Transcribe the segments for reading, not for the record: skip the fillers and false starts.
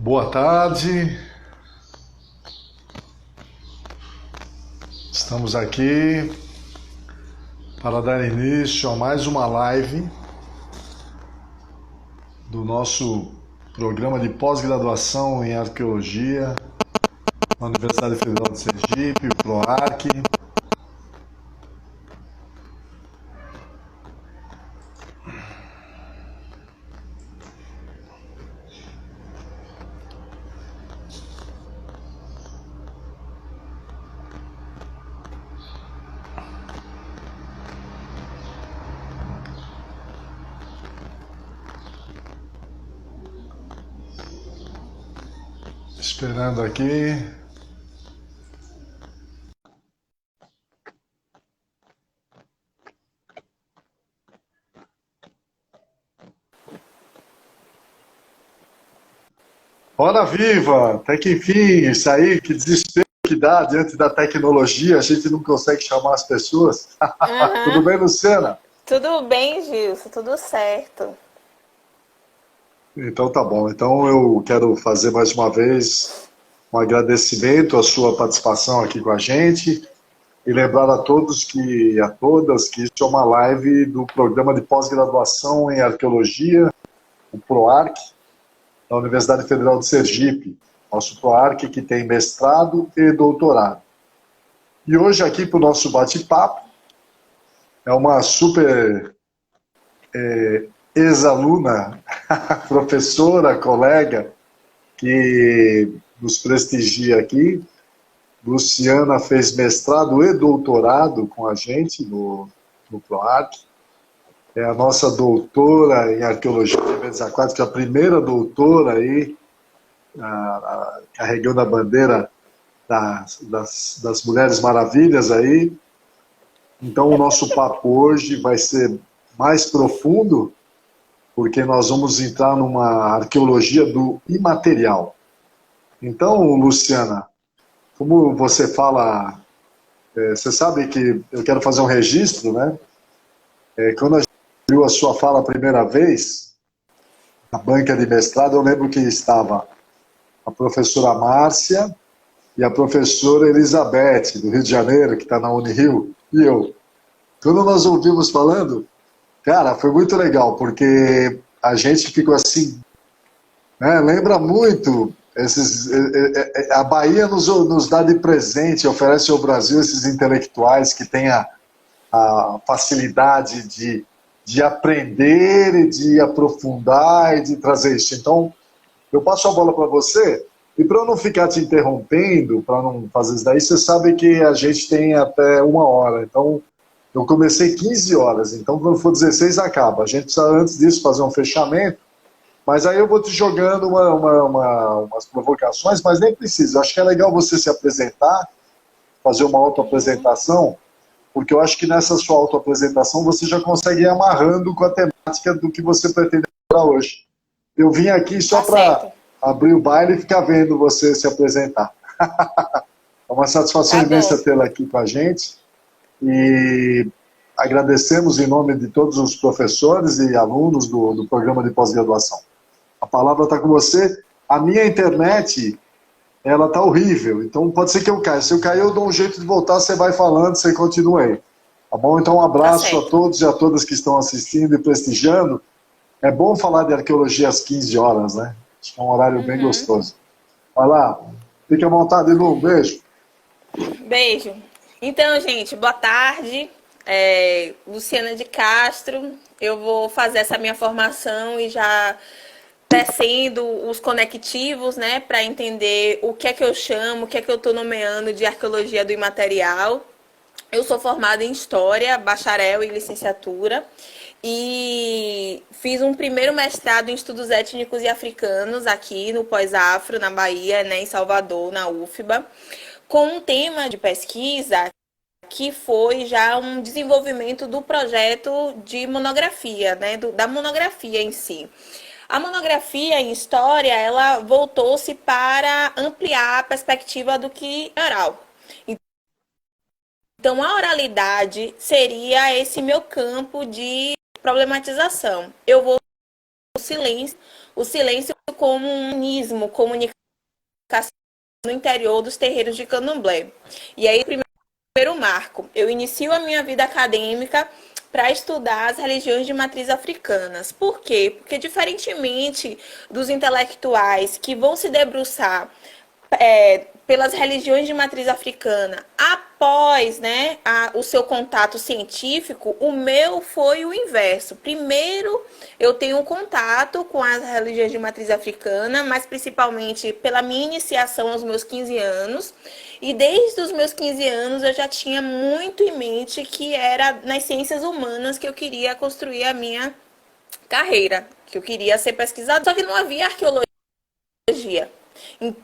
Boa tarde, estamos aqui para dar início a mais uma live do nosso programa de pós-graduação em arqueologia na Universidade Federal de Sergipe, o PROARC. Esperando aqui. Hora viva! Até que enfim, isso aí, que desespero que dá diante da tecnologia, a gente não consegue chamar as pessoas. Tudo Aham. bem, Luciana? Tudo bem, Gilson, tudo certo. Então tá bom. Então eu quero fazer mais uma vez um agradecimento à sua participação aqui com a gente e lembrar a todos a todas que isso é uma live do programa de pós-graduação em arqueologia, o PROARC, da Universidade Federal de Sergipe. Nosso PROARC que tem mestrado e doutorado. E hoje aqui para o nosso bate-papo é uma super ex-aluna, professora, colega, que nos prestigia aqui. Luciana fez mestrado e doutorado com a gente no PROARC. É a nossa doutora em arqueologia de eventos aquáticos, a primeira doutora aí, carregando a bandeira das Mulheres Maravilhas aí. Então o nosso papo hoje vai ser mais profundo, porque nós vamos entrar numa arqueologia do imaterial. Então, Luciana, como você fala, você sabe que eu quero fazer um registro, né? Quando a gente viu a sua fala a primeira vez, na banca de mestrado, eu lembro que estava a professora Márcia e a professora Elizabeth, do Rio de Janeiro, que está na Unirio, e eu. Quando nós ouvimos falando, cara, foi muito legal, porque a gente ficou assim, né? Lembra muito a Bahia nos dá de presente, oferece ao Brasil esses intelectuais que têm a facilidade de aprender e de aprofundar e de trazer isso. Então, eu passo a bola para você, e para eu não ficar te interrompendo, para não fazer isso daí, você sabe que a gente tem até 1 hora. Então, eu comecei 15 horas, então quando for 16 acaba. A gente precisa, antes disso, fazer um fechamento, mas aí eu vou te jogando umas provocações, mas nem precisa. Eu acho que é legal você se apresentar, fazer uma autoapresentação, porque eu acho que nessa sua autoapresentação você já consegue ir amarrando com a temática do que você pretende para hoje. Eu vim aqui só Tá para certo. abrir o baile e ficar vendo você se apresentar. É uma satisfação Tá bom. imensa tê-la aqui com a gente e agradecemos em nome de todos os professores e alunos do programa de pós-graduação. A palavra está com você. A minha internet, ela está horrível, então pode ser que eu caia. Se eu cair, eu dou um jeito de voltar, você vai falando, você continua aí. Tá bom? Então, um Tá abraço a certo. todos e a todas que estão assistindo e prestigiando. É bom falar de arqueologia às 15 horas, né? Acho que é um horário bem Uhum. gostoso. Vai lá, fique à vontade, Lu. Um beijo. Beijo. Então, gente, boa tarde. Luciana de Castro. Eu vou fazer essa minha formação e já tecendo os conectivos, né, para entender o que é que eu chamo, o que é que eu estou nomeando de arqueologia do imaterial. Eu sou formada em História, bacharel e licenciatura. E fiz um primeiro mestrado em estudos étnicos e africanos aqui no Pós-Afro, na Bahia, né, em Salvador, na UFBA, com um tema de pesquisa que foi já um desenvolvimento do projeto de monografia, né, da monografia em si. A monografia em história, ela voltou-se para ampliar a perspectiva do que oral. Então, a oralidade seria esse meu campo de problematização. Eu vou o silêncio como um humanismo, comunicação no interior dos terreiros de Candomblé. E aí, primeiro marco, eu inicio a minha vida acadêmica para estudar as religiões de matriz africanas. Por quê? Porque, diferentemente dos intelectuais que vão se debruçar pelas religiões de matriz africana após, né, o seu contato científico, o meu foi o inverso. Primeiro, eu tenho um contato com as religiões de matriz africana, mas principalmente pela minha iniciação aos meus 15 anos. E desde os meus 15 anos eu já tinha muito em mente que era nas ciências humanas que eu queria construir a minha carreira, que eu queria ser pesquisadora. Só que não havia arqueologia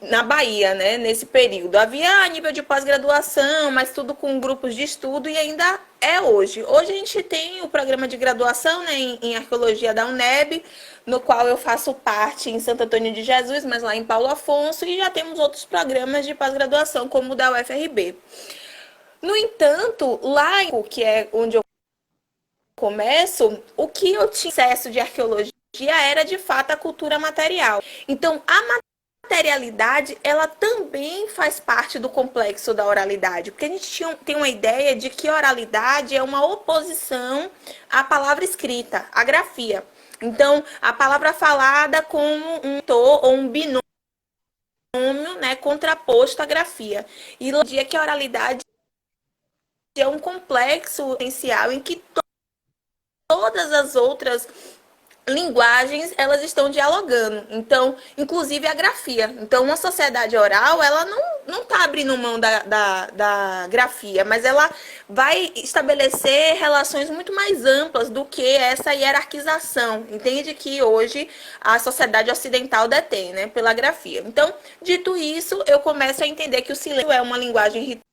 na Bahia, né, nesse período. Havia a nível de pós-graduação, mas tudo com grupos de estudo e ainda é hoje. Hoje a gente tem o programa de graduação, né, em arqueologia da UNEB, no qual eu faço parte em Santo Antônio de Jesus, mas lá em Paulo Afonso, e já temos outros programas de pós-graduação, como o da UFRB. No entanto, lá, que é onde eu começo, o que eu tinha acesso de arqueologia era, de fato, a cultura material. Então, a materialidade, ela também faz parte do complexo da oralidade, porque a gente tem uma ideia de que oralidade é uma oposição à palavra escrita, à grafia. Então, a palavra falada como um to ou um binômio, né, contraposto à grafia. E no dia que a oralidade é um complexo essencial em que todas as outras linguagens, elas estão dialogando. Então, inclusive a grafia. Então, uma sociedade oral, ela não está abrindo mão da grafia, mas ela vai estabelecer relações muito mais amplas do que essa hierarquização. Entende que hoje a sociedade ocidental detém, né, pela grafia. Então, dito isso, eu começo a entender que o silêncio é uma linguagem ritual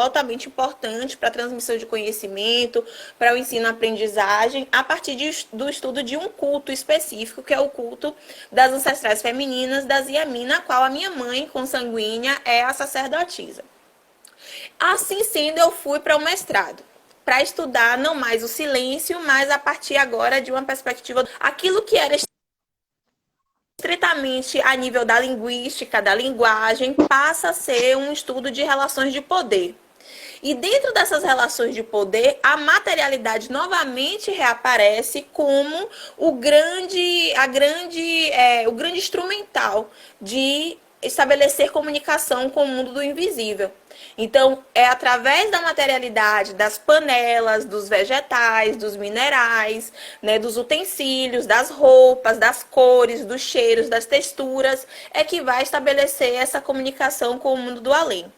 altamente importante para a transmissão de conhecimento, para o ensino-aprendizagem, a partir do estudo de um culto específico, que é o culto das ancestrais femininas das Iami, na qual a minha mãe, consanguínea, é a sacerdotisa. Assim sendo, eu fui para o mestrado, para estudar não mais o silêncio, mas a partir agora de uma perspectiva, aquilo que era estritamente a nível da linguística, da linguagem, passa a ser um estudo de relações de poder. E dentro dessas relações de poder, a materialidade novamente reaparece como o grande instrumental de estabelecer comunicação com o mundo do invisível. Então, é através da materialidade, das panelas, dos vegetais, dos minerais, né, dos utensílios, das roupas, das cores, dos cheiros, das texturas, é que vai estabelecer essa comunicação com o mundo do além.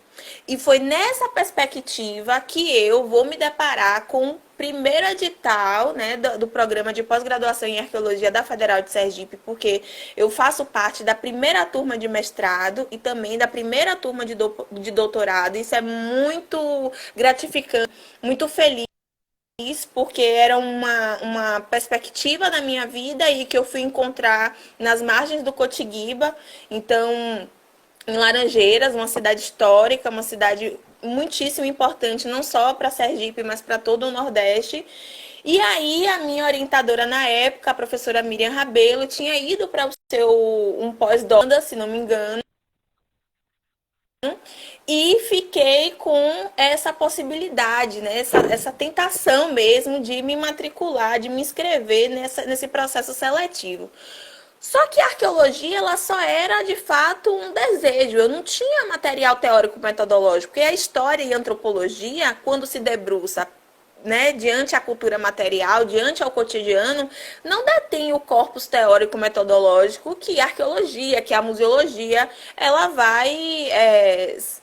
E foi nessa perspectiva que eu vou me deparar com o primeiro edital, né, do programa de pós-graduação em arqueologia da Federal de Sergipe, porque eu faço parte da primeira turma de mestrado e também da primeira turma de doutorado. Isso é muito gratificante, muito feliz, porque era uma perspectiva da minha vida e que eu fui encontrar nas margens do Cotiguiba. Então, em Laranjeiras, uma cidade histórica, uma cidade muitíssimo importante, não só para Sergipe, mas para todo o Nordeste. E aí, a minha orientadora na época, a professora Miriam Rabelo, tinha ido para um pós-doc, se não me engano, e fiquei com essa possibilidade, né? essa tentação mesmo de me matricular, de me inscrever nesse processo seletivo. Só que a arqueologia, ela só era, de fato, um desejo. Eu não tinha material teórico metodológico. Porque a história e a antropologia, quando se debruça, né, diante a cultura material, diante ao cotidiano, não detém o corpus teórico metodológico que a arqueologia, que a museologia, ela vai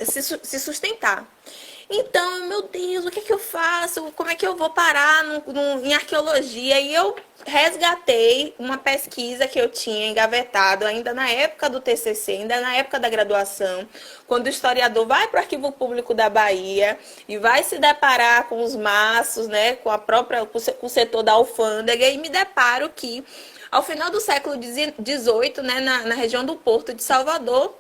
se sustentar. Então, meu Deus, o que é que eu faço? Como é que eu vou parar em arqueologia? E eu resgatei uma pesquisa que eu tinha engavetado ainda na época do TCC, ainda na época da graduação, quando o historiador vai para o Arquivo Público da Bahia e vai se deparar com os maços, né, com o setor da alfândega, e me deparo que, ao final do século XVIII, né, na região do Porto de Salvador,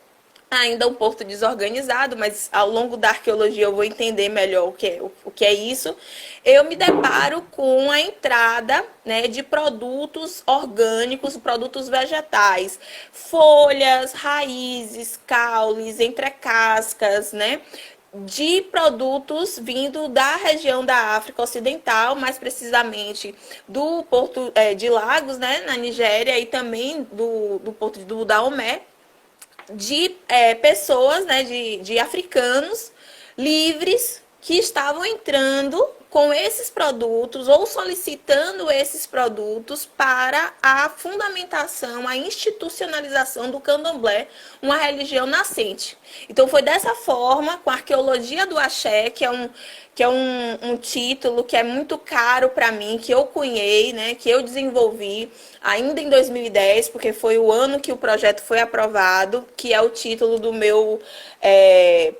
ainda um porto desorganizado, mas ao longo da arqueologia eu vou entender melhor o que é isso. Eu me deparo com a entrada, né, de produtos orgânicos, produtos vegetais, folhas, raízes, caules, entrecascas, né, de produtos vindo da região da África Ocidental, mais precisamente do porto de Lagos, né, na Nigéria, e também do porto do Daomé, de pessoas, né, de africanos livres que estavam entrando com esses produtos ou solicitando esses produtos para a fundamentação, a institucionalização do candomblé, uma religião nascente. Então foi dessa forma, com a arqueologia do axé, que é um título que é muito caro para mim, que eu cunhei, né, que eu desenvolvi ainda em 2010, porque foi o ano que o projeto foi aprovado, que é o título do meu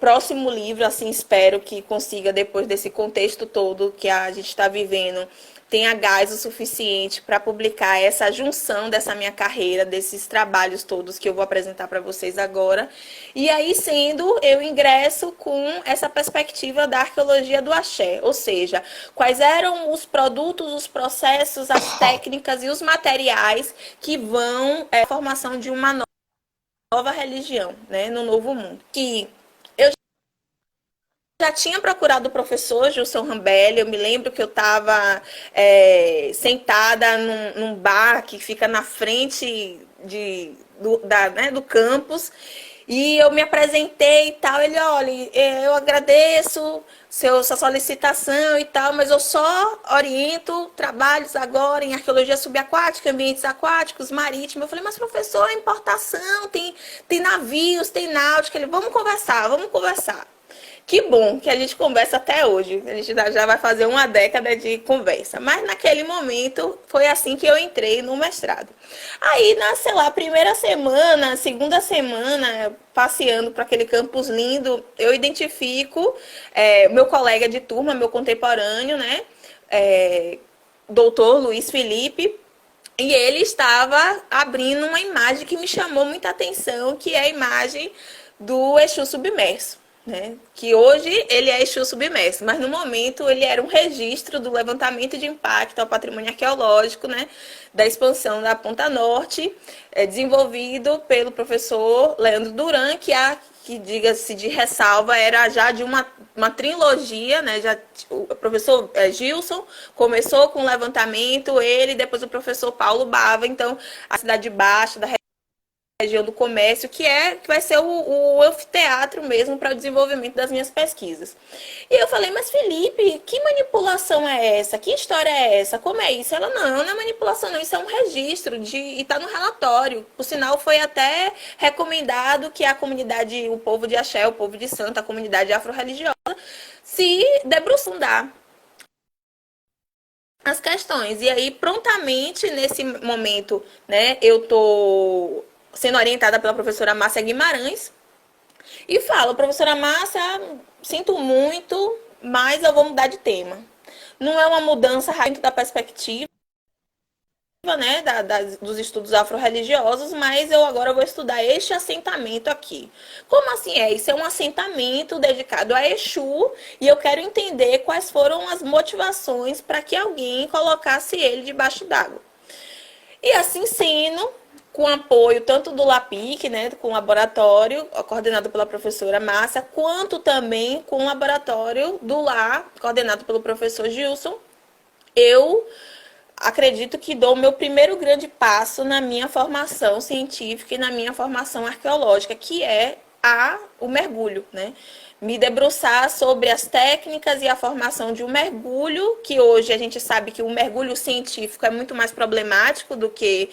próximo livro, assim espero que consiga, depois desse contexto todo que a gente está vivendo, tenha gás o suficiente para publicar essa junção dessa minha carreira, desses trabalhos todos que eu vou apresentar para vocês agora. E aí, sendo, eu ingresso com essa perspectiva da arqueologia do axé, ou seja, quais eram os produtos, os processos, as técnicas e os materiais que vão à formação de uma nova religião, né, no Novo Mundo. Que eu já tinha procurado o professor Gilson Rambelli. Eu me lembro que eu estava sentada num bar que fica na frente do campus, e eu me apresentei e tal. Ele, olha, eu agradeço sua solicitação e tal, mas eu só oriento trabalhos agora em arqueologia subaquática, ambientes aquáticos, marítimos. Eu falei, mas professor, é importação, tem navios, tem náutica. Ele, vamos conversar, vamos conversar. Que bom que a gente conversa até hoje. A gente já vai fazer uma década de conversa. Mas naquele momento foi assim que eu entrei no mestrado. Aí, sei lá, primeira semana, segunda semana, passeando para aquele campus lindo, eu identifico meu colega de turma, meu contemporâneo, né? Doutor Luiz Felipe. E ele estava abrindo uma imagem que me chamou muita atenção, que é a imagem do Exu submerso. Né? Que hoje ele é Exu submerso, mas no momento ele era um registro do levantamento de impacto ao patrimônio arqueológico, né, da expansão da Ponta Norte, desenvolvido pelo professor Leandro Duran, que diga-se de ressalva, era já de uma trilogia, né? O professor Gilson começou com o levantamento, ele, depois o professor Paulo Bava. Então a Cidade Baixa, da região do comércio, que vai ser o anfiteatro mesmo para o desenvolvimento das minhas pesquisas. E eu falei, mas Felipe, que manipulação é essa? Que história é essa? Como é isso? Ela, não é manipulação não, isso é um registro e está no relatório. Por sinal, foi até recomendado que a comunidade, o povo de Axé, o povo de Santo, a comunidade afro-religiosa, se debruçar as questões. E aí, prontamente, nesse momento, né, eu tô sendo orientada pela professora Márcia Guimarães, e falo, professora Márcia, sinto muito, mas eu vou mudar de tema. Não é uma mudança dentro da perspectiva, né, dos estudos afro-religiosos, mas eu agora vou estudar este assentamento aqui. Como assim é? Isso é um assentamento dedicado a Exu, e eu quero entender quais foram as motivações para que alguém colocasse ele debaixo d'água. E assim sendo, com apoio tanto do LAPIC, né, com o laboratório, coordenado pela professora Márcia, quanto também com o laboratório do LAR, coordenado pelo professor Gilson, eu acredito que dou o meu primeiro grande passo na minha formação científica e na minha formação arqueológica, que é o mergulho, né? Me debruçar sobre as técnicas e a formação de um mergulho, que hoje a gente sabe que o mergulho científico é muito mais problemático do que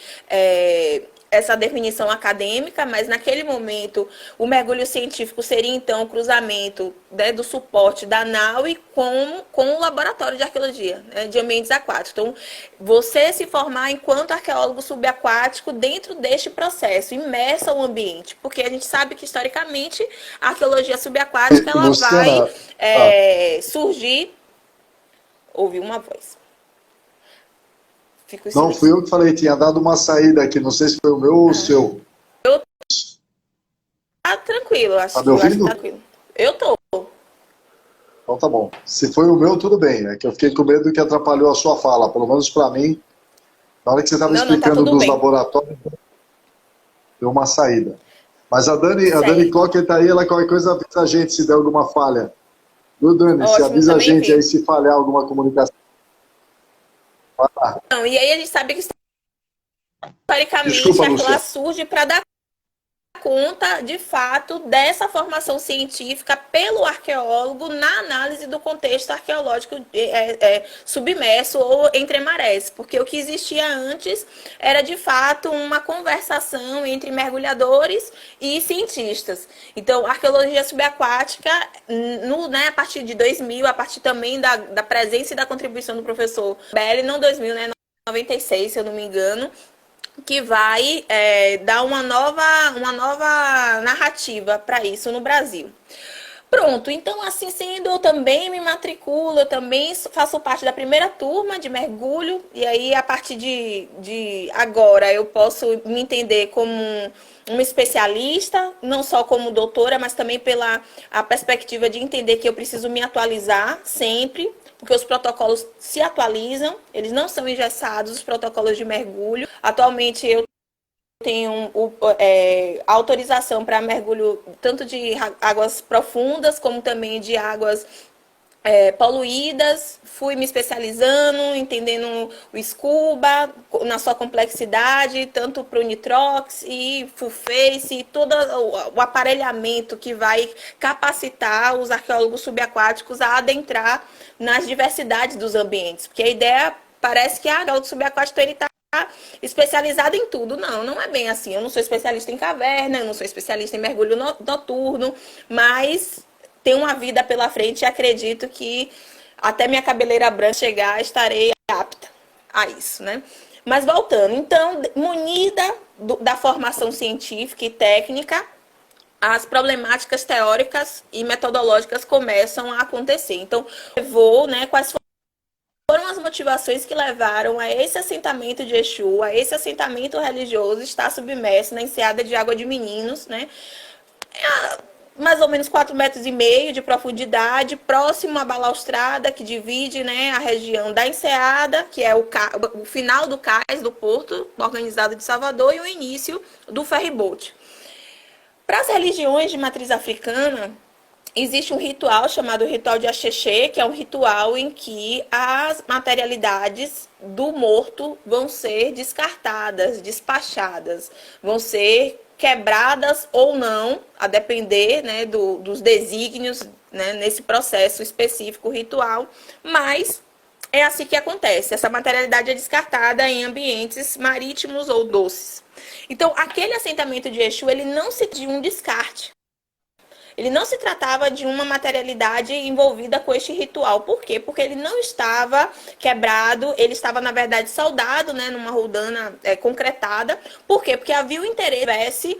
essa definição acadêmica, mas naquele momento o mergulho científico seria então o cruzamento, né, do suporte da nau e com o laboratório de arqueologia, né, de ambientes aquáticos. Então, você se formar enquanto arqueólogo subaquático dentro deste processo, imerso ao ambiente, porque a gente sabe que historicamente a arqueologia subaquática ela Luciana, vai surgir. Ouvi uma voz. Não, fui eu que falei, tinha dado uma saída aqui, não sei se foi o meu ou o seu. tranquilo, Tá acho, me eu acho que ouvindo? tá tranquilo. Eu tô. Então tá bom. Se foi o meu, tudo bem. É que eu fiquei com medo que atrapalhou a sua fala. Pelo menos para mim, na hora que você estava Não, não, tá explicando tudo dos bem. laboratórios, deu uma saída. Mas a Dani Certo. Cocker tá aí, ela qualquer coisa avisa a gente se der alguma falha. Viu, Dani? Se Ótimo, avisa a também gente aí vi. se falhar alguma comunicação. Não, e aí a gente sabe que historicamente Desculpa, aquela Luciano. surge para dar conta, de fato, dessa formação científica pelo arqueólogo na análise do contexto arqueológico submerso ou entre marés, porque o que existia antes era, de fato, uma conversação entre mergulhadores e cientistas. Então, a arqueologia subaquática, a partir de 2000, a partir também da presença e da contribuição do professor Belli, não 2000, né, 96, se eu não me engano, que vai dar uma nova narrativa para isso no Brasil. Pronto, então assim sendo, eu também me matriculo, eu também faço parte da primeira turma de mergulho, e aí a partir de agora eu posso me entender como uma especialista, não só como doutora, mas também pela a perspectiva de entender que eu preciso me atualizar sempre, porque os protocolos se atualizam, eles não são engessados, os protocolos de mergulho. Atualmente eu tenho autorização para mergulho tanto de águas profundas como também de águas poluídas. Fui me especializando, entendendo o scuba na sua complexidade, tanto para o nitrox e full face, e todo o aparelhamento que vai capacitar os arqueólogos subaquáticos a adentrar nas diversidades dos ambientes, porque a ideia parece que a arqueólogo subaquático ele está especializado em tudo. Não, não é bem assim. Eu não sou especialista em caverna, eu não sou especialista em mergulho noturno, mas tenho uma vida pela frente e acredito que até minha cabeleira branca chegar, estarei apta a isso, né? Mas voltando, então, munida da formação científica e técnica, as problemáticas teóricas e metodológicas começam a acontecer. Então, eu vou, né, quais foram as motivações que levaram a esse assentamento de Exu, a esse assentamento religioso estar submerso na enseada de Água de Meninos, né? Mais ou menos 4,5 metros de profundidade, próximo à balaustrada que divide, né, a região da enseada, que é o final do cais do porto organizado de Salvador, e o início do ferryboat. Para as religiões de matriz africana, existe um ritual chamado ritual de Axexê, que é um ritual em que as materialidades do morto vão ser descartadas, despachadas, vão ser quebradas ou não, a depender, né, dos desígnios, né, nesse processo específico ritual, mas é assim que acontece. Essa materialidade é descartada em ambientes marítimos ou doces. Então, aquele assentamento de Exu, ele não se de um descarte. Ele não se tratava de uma materialidade envolvida com este ritual. Por quê? Porque ele não estava quebrado, ele estava, na verdade, soldado, né, numa roldana concretada. Por quê? Porque havia o interesse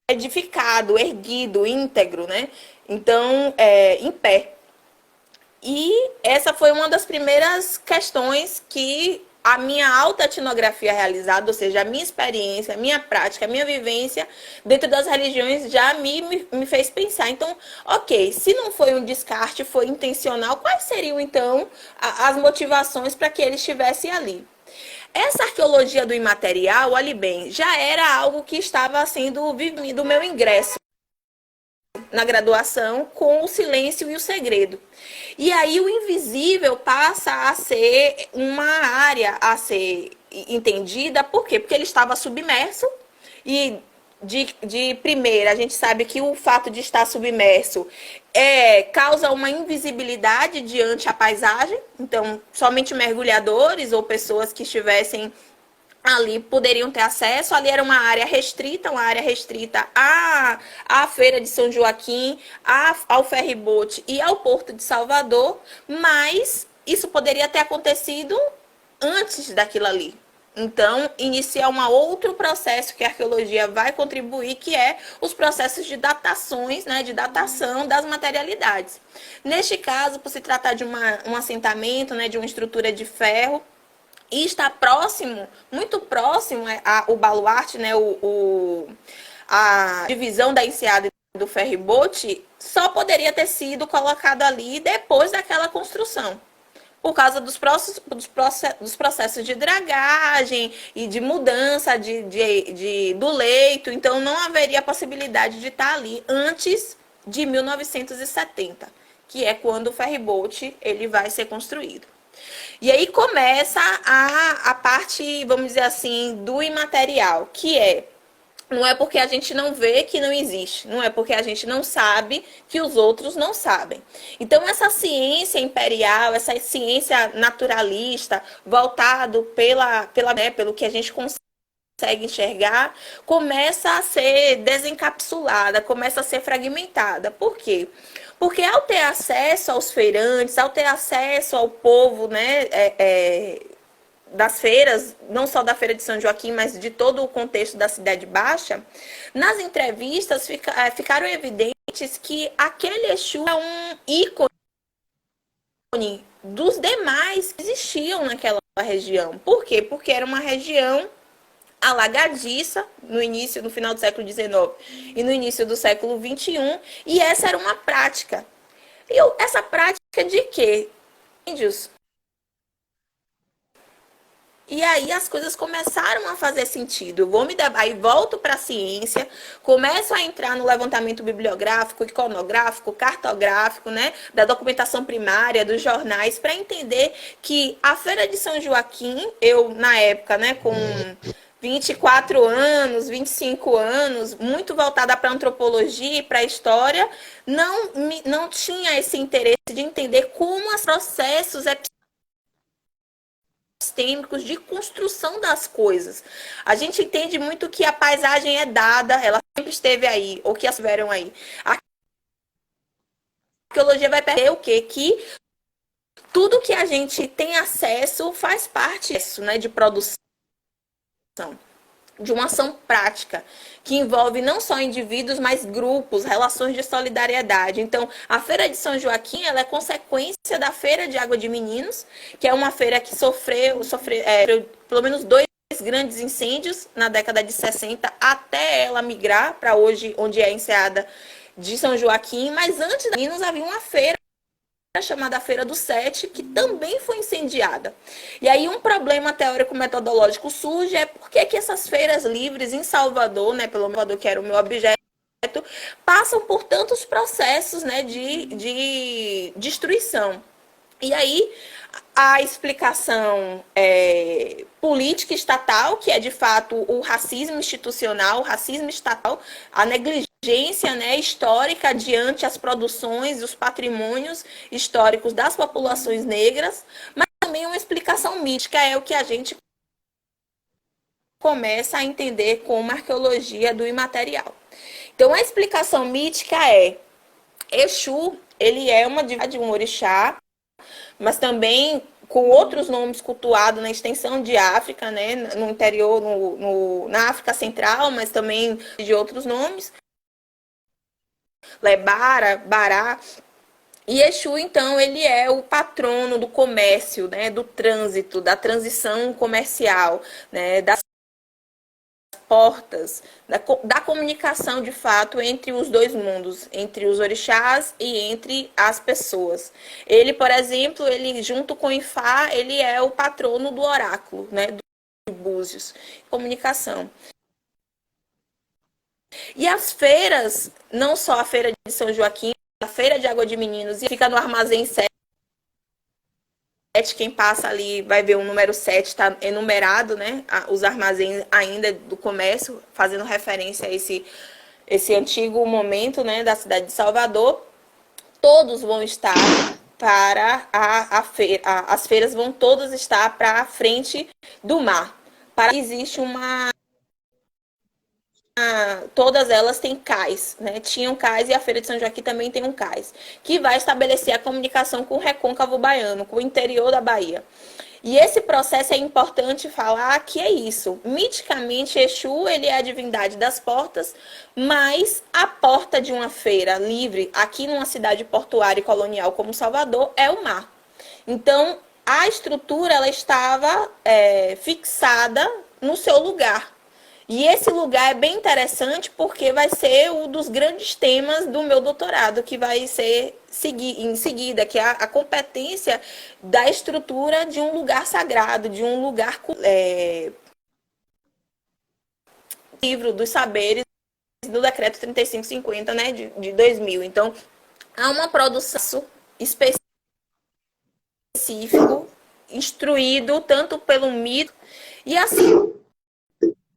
edificado, erguido, íntegro, né? Então, em pé. E essa foi uma das primeiras questões que a minha autoetnografia realizada, ou seja, a minha experiência, a minha prática, a minha vivência dentro das religiões já me fez pensar. Então, ok, se não foi um descarte, foi intencional, quais seriam então as motivações para que ele estivesse ali? Essa arqueologia do imaterial, olhe bem, já era algo que estava sendo vivido do meu ingresso na graduação com o silêncio e o segredo. E aí o invisível passa a ser uma área a ser entendida, por quê? Porque ele estava submerso e de primeira a gente sabe que o fato de estar submerso causa uma invisibilidade diante a paisagem, então somente mergulhadores ou pessoas que estivessem ali poderiam ter acesso. Ali era uma área restrita à Feira de São Joaquim, ao ferryboat e ao Porto de Salvador, mas isso poderia ter acontecido antes daquilo ali. Então, inicia um outro processo que a arqueologia vai contribuir, que é os processos de datações, né, de datação das materialidades. Neste caso, por se tratar de um assentamento, né, de uma estrutura de ferro, e está próximo, muito próximo ao baluarte, né, a divisão da enseada e do ferry-boat só poderia ter sido colocado ali depois daquela construção, por causa dos processos de dragagem e de mudança do leito. Então, não haveria possibilidade de estar ali antes de 1970, que é quando o ferry-boat ele vai ser construído. E aí começa a parte, vamos dizer assim, do imaterial, que não é porque a gente não vê que não existe, não é porque a gente não sabe que os outros não sabem. Então, essa ciência imperial, essa ciência naturalista, voltado pelo que a gente consegue enxergar, começa a ser desencapsulada, começa a ser fragmentada. Por quê? Porque ao ter acesso aos feirantes, ao ter acesso ao povo, né, das feiras, não só da Feira de São Joaquim, mas de todo o contexto da Cidade Baixa, nas entrevistas ficaram evidentes que aquele Exu é um ícone dos demais que existiam naquela região. Por quê? Porque era uma região alagadiça no final do século XIX e no início do século XXI, e essa era uma prática. E essa prática de quê? Índios. E aí as coisas começaram a fazer sentido. Aí volto para a ciência, começo a entrar no levantamento bibliográfico, iconográfico, cartográfico, né, da documentação primária, dos jornais, para entender que a Feira de São Joaquim, eu na época, né, com 24 anos, 25 anos, muito voltada para a antropologia e para a história, não tinha esse interesse de entender como os processos epistêmicos de construção das coisas. A gente entende muito que a paisagem é dada, ela sempre esteve aí, ou que estiveram aí. A arqueologia vai perder o quê? Que tudo que a gente tem acesso faz parte disso, né, de produção, de uma ação prática, que envolve não só indivíduos, mas grupos, relações de solidariedade. Então, a Feira de São Joaquim, ela é consequência da Feira de Água de Meninos, que é uma feira que sofreu pelo menos 2 grandes incêndios na década de 60, até ela migrar para hoje, onde é a enseada de São Joaquim. Mas antes de Meninos havia uma feira chamada Feira do Sete, que também foi incendiada. E aí um problema teórico-metodológico surge, é por que essas feiras livres em Salvador, né, pelo Salvador, que era o meu objeto, passam por tantos processos, né, de destruição. E aí a explicação política estatal, que é de fato o racismo institucional, o racismo estatal, a negligência, né, histórica diante as produções e os patrimônios históricos das populações negras, mas também uma explicação mítica, é o que a gente começa a entender como arqueologia do imaterial. Então, a explicação mítica é: Exu, ele é uma divindade, um orixá, mas também com outros nomes cultuados na extensão de África, né, no interior, na África Central, mas também de outros nomes, Lebara, Bará. E Exu, então, ele é o patrono do comércio, né, do trânsito, da transição comercial, né, das portas, da comunicação de fato entre os dois mundos, entre os orixás e entre as pessoas. Ele, por exemplo, ele junto com Ifá, ele é o patrono do oráculo, né, de Búzios, comunicação. E as feiras, não só a Feira de São Joaquim, a Feira de Água de Meninos, e fica no Armazém 7, quem passa ali vai ver o número 7, está enumerado, né, os armazéns ainda do comércio, fazendo referência a esse antigo momento, né, da cidade de Salvador. Todos vão estar para a feira, as feiras vão todas estar para a frente do mar. Existe todas elas têm cais, né? Tinham cais, e a Feira de São Joaquim também tem um cais, que vai estabelecer a comunicação com o recôncavo baiano, com o interior da Bahia. E esse processo é importante falar que é isso. Miticamente, Exu, ele é a divindade das portas, mas a porta de uma feira livre, aqui numa cidade portuária e colonial como Salvador, é o mar. Então, a estrutura ela estava fixada no seu lugar. E esse lugar é bem interessante porque vai ser um dos grandes temas do meu doutorado, que vai ser em seguida, que é a competência da estrutura de um lugar sagrado, de um lugar livro dos saberes do decreto 3550, né, de 2000. Então, há uma produção específico, instruído tanto pelo mito e assim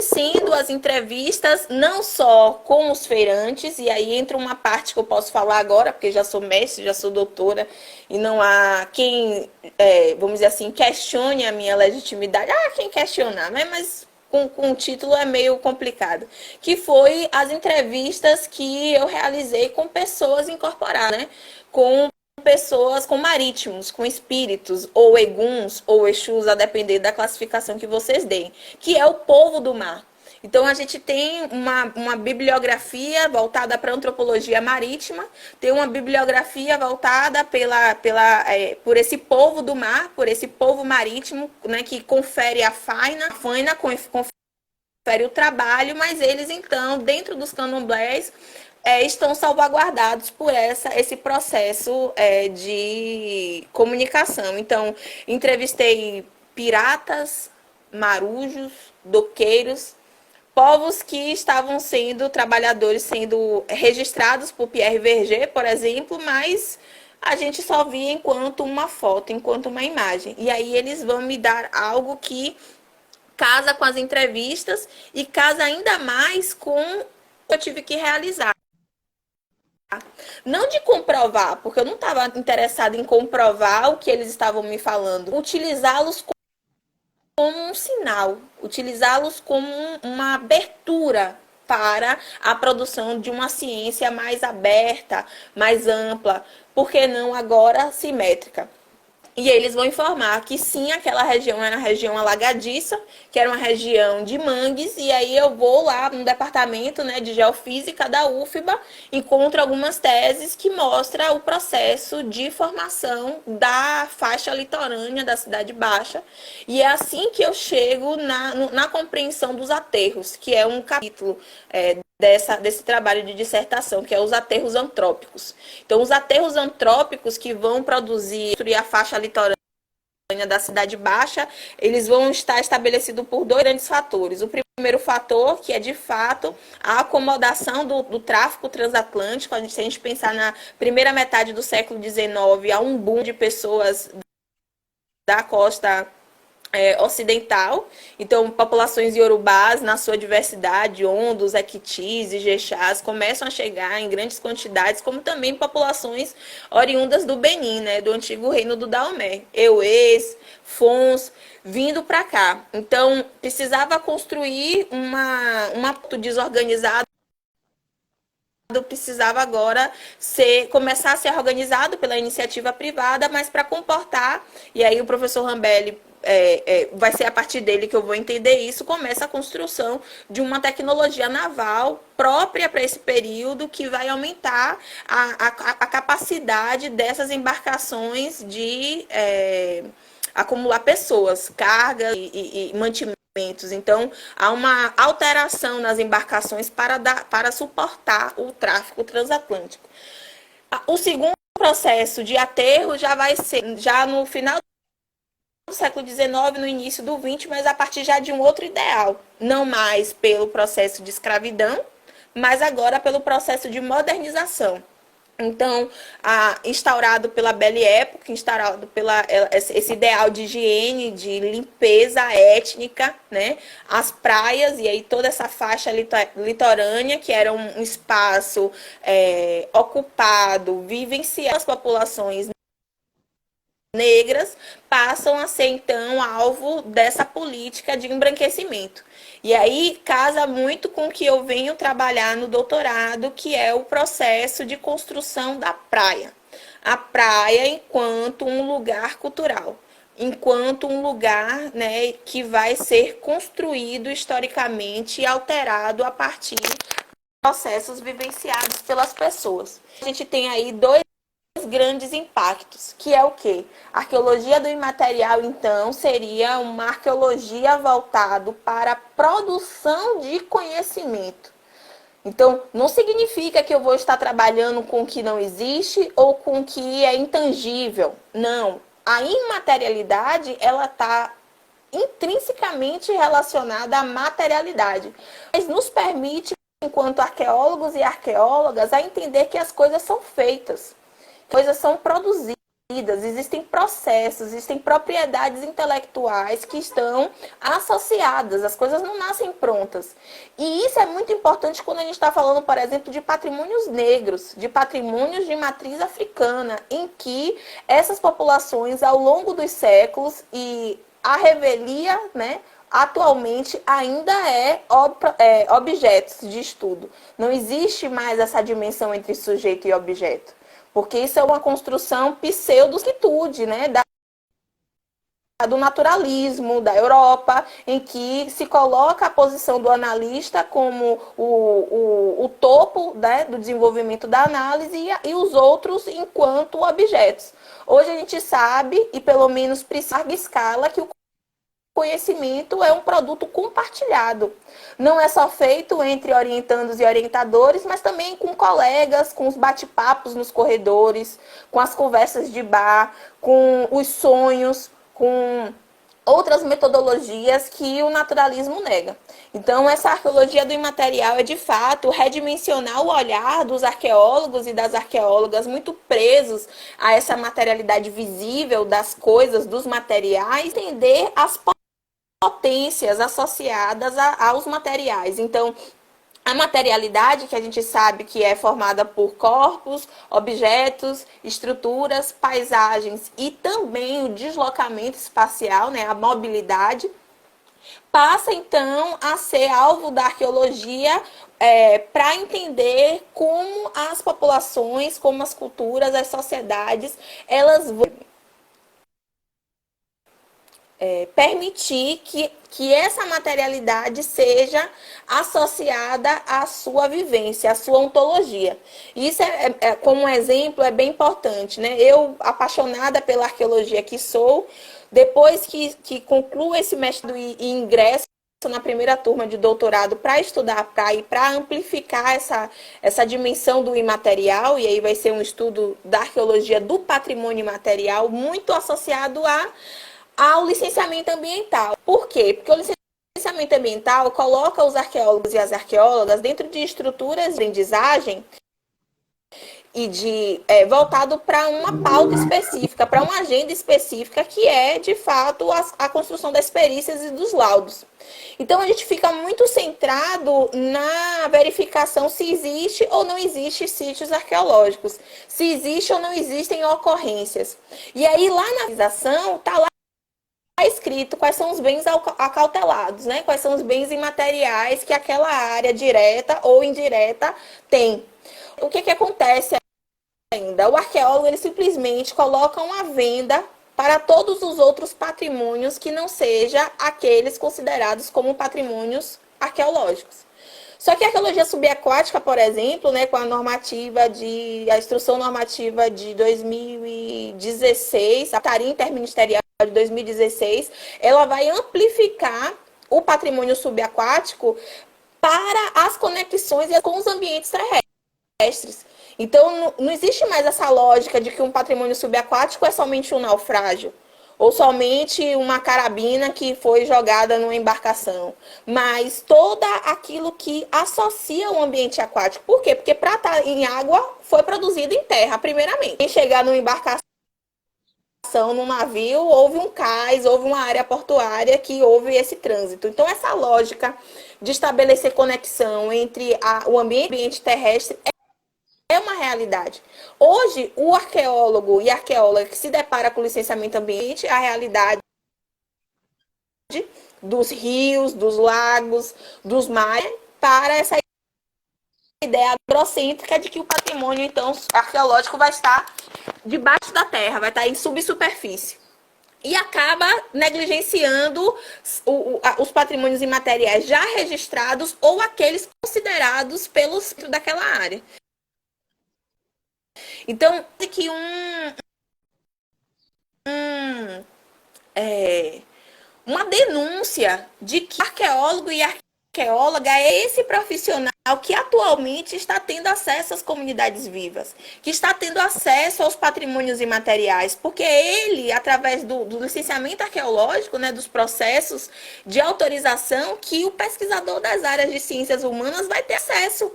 sendo as entrevistas não só com os feirantes, e aí entra uma parte que eu posso falar agora, porque já sou mestre, já sou doutora, e não há quem, vamos dizer assim, questione a minha legitimidade. Ah, quem questionar, né? Mas com o título é meio complicado. Que foi as entrevistas que eu realizei com pessoas incorporadas, né? Com pessoas, com marítimos, com espíritos, ou eguns, ou exus, a depender da classificação que vocês deem, que é o povo do mar. Então, a gente tem uma bibliografia voltada para a antropologia marítima, tem uma bibliografia voltada por esse povo do mar, por esse povo marítimo, né, que confere a faina confere o trabalho, mas eles, então, dentro dos candomblés, estão salvaguardados por esse processo de comunicação. Então, entrevistei piratas, marujos, doqueiros, povos que estavam sendo trabalhadores, sendo registrados por Pierre Verger, por exemplo, mas a gente só via enquanto uma foto, enquanto uma imagem. E aí eles vão me dar algo que casa com as entrevistas e casa ainda mais com o que eu tive que realizar. Não de comprovar, porque eu não estava interessada em comprovar o que eles estavam me falando. Utilizá-los como um sinal, utilizá-los como uma abertura para a produção de uma ciência mais aberta, mais ampla, por que não agora simétrica. E eles vão informar que sim, aquela região era uma região alagadiça, que era uma região de mangues, e aí eu vou lá no departamento, né, de geofísica da UFBA, encontro algumas teses que mostram o processo de formação da faixa litorânea da Cidade Baixa, e é assim que eu chego na compreensão dos aterros, que é um capítulo desse trabalho de dissertação, que é os aterros antrópicos. Então, os aterros antrópicos que vão produzir a faixa litorânea da Cidade Baixa, eles vão estar estabelecidos por dois grandes fatores. O primeiro fator, que é de fato a acomodação do tráfico transatlântico. Se a gente pensar na primeira metade do século XIX, há um boom de pessoas da costa ocidental, então populações iorubás na sua diversidade, ondos, equitis e jexás começam a chegar em grandes quantidades, como também populações oriundas do Benin, né, do antigo reino do Daomé, Euês, Fons, vindo para cá. Então precisava construir uma desorganizada, precisava agora começar a ser organizado pela iniciativa privada, mas para comportar, e aí o professor Rambelli vai ser a partir dele que eu vou entender isso, começa a construção de uma tecnologia naval própria para esse período, que vai aumentar a capacidade dessas embarcações de acumular pessoas, cargas e mantimentos. Então, há uma alteração nas embarcações para suportar o tráfego transatlântico. O segundo processo de aterro já vai ser já no final do século XIX, no início do XX, mas a partir já de um outro ideal. Não mais pelo processo de escravidão, mas agora pelo processo de modernização. Então, instaurado pela Belle Époque, instaurado esse ideal de higiene, de limpeza étnica, né? As praias, e aí toda essa faixa litorânea, que era um espaço ocupado, vivenciado as populações negras, passam a ser, então, alvo dessa política de embranquecimento. E aí casa muito com o que eu venho trabalhar no doutorado, que é o processo de construção da praia. A praia enquanto um lugar cultural, enquanto um lugar, né, que vai ser construído historicamente e alterado a partir de processos vivenciados pelas pessoas. A gente tem aí dois dois grandes impactos, que é o quê? A arqueologia do imaterial, então, seria uma arqueologia voltada para a produção de conhecimento. Então, não significa que eu vou estar trabalhando com o que não existe ou com o que é intangível. Não. A imaterialidade, ela está intrinsecamente relacionada à materialidade. Mas nos permite, enquanto arqueólogos e arqueólogas, a entender que as coisas são feitas, coisas são produzidas. Existem processos, existem propriedades intelectuais que estão associadas, as coisas não nascem prontas. E isso é muito importante quando a gente está falando, por exemplo, de patrimônios negros, de patrimônios de matriz africana, em que essas populações, ao longo dos séculos, e a revelia, né, atualmente ainda é objetos de estudo. Não existe mais essa dimensão entre sujeito e objeto. Porque isso é uma construção pseudo-esquitude, né, do naturalismo da Europa, em que se coloca a posição do analista como o topo, né, do desenvolvimento da análise e os outros enquanto objetos. Hoje a gente sabe, e pelo menos precisa larga escala, que o conhecimento é um produto compartilhado. Não é só feito entre orientandos e orientadores, mas também com colegas, com os bate-papos nos corredores, com as conversas de bar, com os sonhos, com outras metodologias que o naturalismo nega. Então, essa arqueologia do imaterial é, de fato, redimensionar o olhar dos arqueólogos e das arqueólogas muito presos a essa materialidade visível das coisas, dos materiais, entender as potências associadas aos materiais. Então, a materialidade, que a gente sabe que é formada por corpos, objetos, estruturas, paisagens e também o deslocamento espacial, né, a mobilidade, passa então a ser alvo da arqueologia para entender como as populações, como as culturas, as sociedades, elas vão permitir que essa materialidade seja associada à sua vivência, à sua ontologia. Isso, como um exemplo, é bem importante, né? Eu, apaixonada pela arqueologia que sou, depois que concluo esse mestrado e ingresso na primeira turma de doutorado para estudar, para amplificar essa dimensão do imaterial, e aí vai ser um estudo da arqueologia do patrimônio imaterial, muito associado ao licenciamento ambiental. Por quê? Porque o licenciamento ambiental coloca os arqueólogos e as arqueólogas dentro de estruturas de aprendizagem e voltado para uma pauta específica, para uma agenda específica, que é, de fato, a construção das perícias e dos laudos. Então, a gente fica muito centrado na verificação se existe ou não existe sítios arqueológicos, se existe ou não existem ocorrências. E aí, lá na realização, está lá escrito quais são os bens acautelados, né? Quais são os bens imateriais que aquela área direta ou indireta tem. O que acontece ainda? O arqueólogo, ele simplesmente coloca uma venda para todos os outros patrimônios que não seja aqueles considerados como patrimônios arqueológicos. Só que a arqueologia subaquática, por exemplo, né, com a instrução normativa de 2016, a tarefa interministerial de 2016, ela vai amplificar o patrimônio subaquático para as conexões com os ambientes terrestres. Então, não existe mais essa lógica de que um patrimônio subaquático é somente um naufrágio, ou somente uma carabina que foi jogada numa embarcação, mas todo aquilo que associa o ambiente aquático. Por quê? Porque para estar em água foi produzido em terra, primeiramente. Em chegar numa embarcação, num navio, houve um cais, houve uma área portuária que houve esse trânsito. Então, essa lógica de estabelecer conexão entre o ambiente terrestre é uma realidade. Hoje, o arqueólogo e a arqueóloga que se depara com o licenciamento ambiente, a realidade dos rios, dos lagos, dos mares, para essa ideia agrocêntrica de que o patrimônio, então, arqueológico vai estar debaixo da terra, vai estar em subsuperfície. E acaba negligenciando os patrimônios imateriais já registrados ou aqueles considerados pelos daquela área. Então, que uma denúncia de que arqueólogo e arqueóloga é esse profissional que atualmente está tendo acesso às comunidades vivas, que está tendo acesso aos patrimônios imateriais, porque ele, através do licenciamento arqueológico, né, dos processos de autorização, que o pesquisador das áreas de ciências humanas vai ter acesso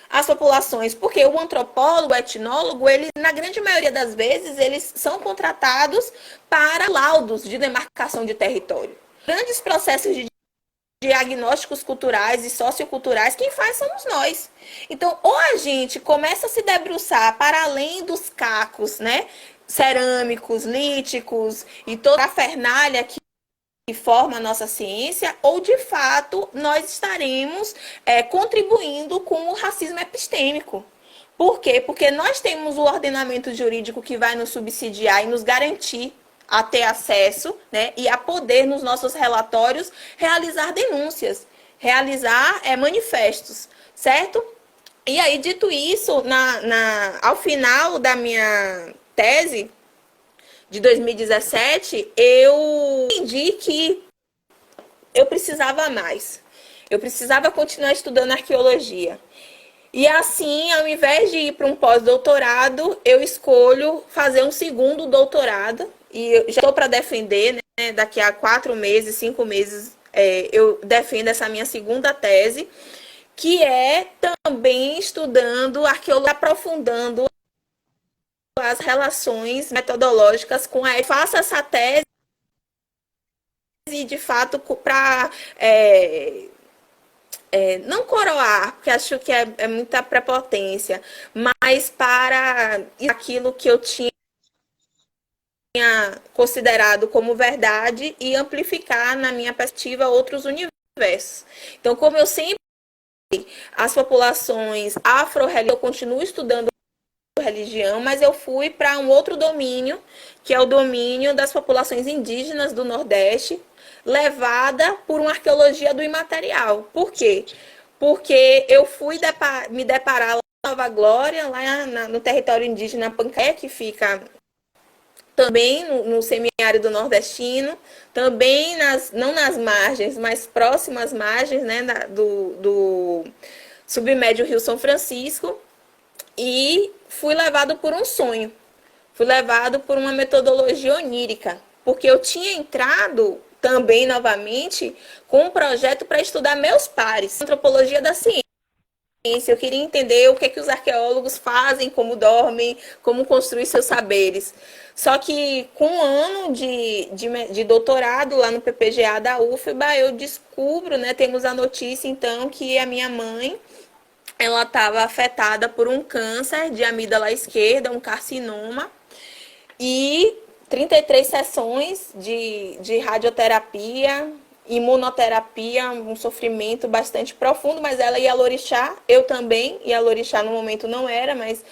às populações, porque o antropólogo, o etnólogo, ele, na grande maioria das vezes, eles são contratados para laudos de demarcação de território. Grandes processos de diagnósticos culturais e socioculturais, quem faz somos nós. Então, ou a gente começa a se debruçar para além dos cacos, né, cerâmicos, líticos e toda a fernália que forma a nossa ciência, ou de fato nós estaremos contribuindo com o racismo epistêmico. Por quê? Porque nós temos o ordenamento jurídico que vai nos subsidiar e nos garantir a ter acesso, né, e a poder nos nossos relatórios realizar denúncias, realizar manifestos, certo? E aí, dito isso, ao final da minha tese, de 2017, eu entendi que eu precisava mais. Eu precisava continuar estudando arqueologia. E assim, ao invés de ir para um pós-doutorado, eu escolho fazer um segundo doutorado. E eu já estou para defender, né? Daqui a 4 meses, 5 meses, eu defendo essa minha segunda tese, que é também estudando arqueologia, aprofundando as relações metodológicas com a... Eu faço essa tese, de fato, para não coroar, porque acho que é muita prepotência, mas para aquilo que eu tinha considerado como verdade e amplificar na minha perspectiva outros universos. Então, como eu sempre as populações afro-religiosas, eu continuo estudando religião, mas eu fui para um outro domínio, que é o domínio das populações indígenas do Nordeste, levada por uma arqueologia do imaterial. Por quê? Porque eu fui me deparar lá em Nova Glória, lá no território indígena Pancaé, que fica também no semiárido nordestino, também não nas margens, mas próximas às margens, né, do submédio Rio São Francisco, e fui levado por um sonho, fui levado por uma metodologia onírica, porque eu tinha entrado também novamente com um projeto para estudar meus pares, antropologia da ciência. Eu queria entender o que é que os arqueólogos fazem, como dormem, como construir seus saberes. Só que com um ano de doutorado lá no PPGA da UFBA, eu descubro, né, temos a notícia então que a minha mãe, ela estava afetada por um câncer de amígdala esquerda, um carcinoma, e 33 sessões de radioterapia, imunoterapia, um sofrimento bastante profundo, mas ela ia ao Orixá, eu também, e a Orixá no momento não era, mas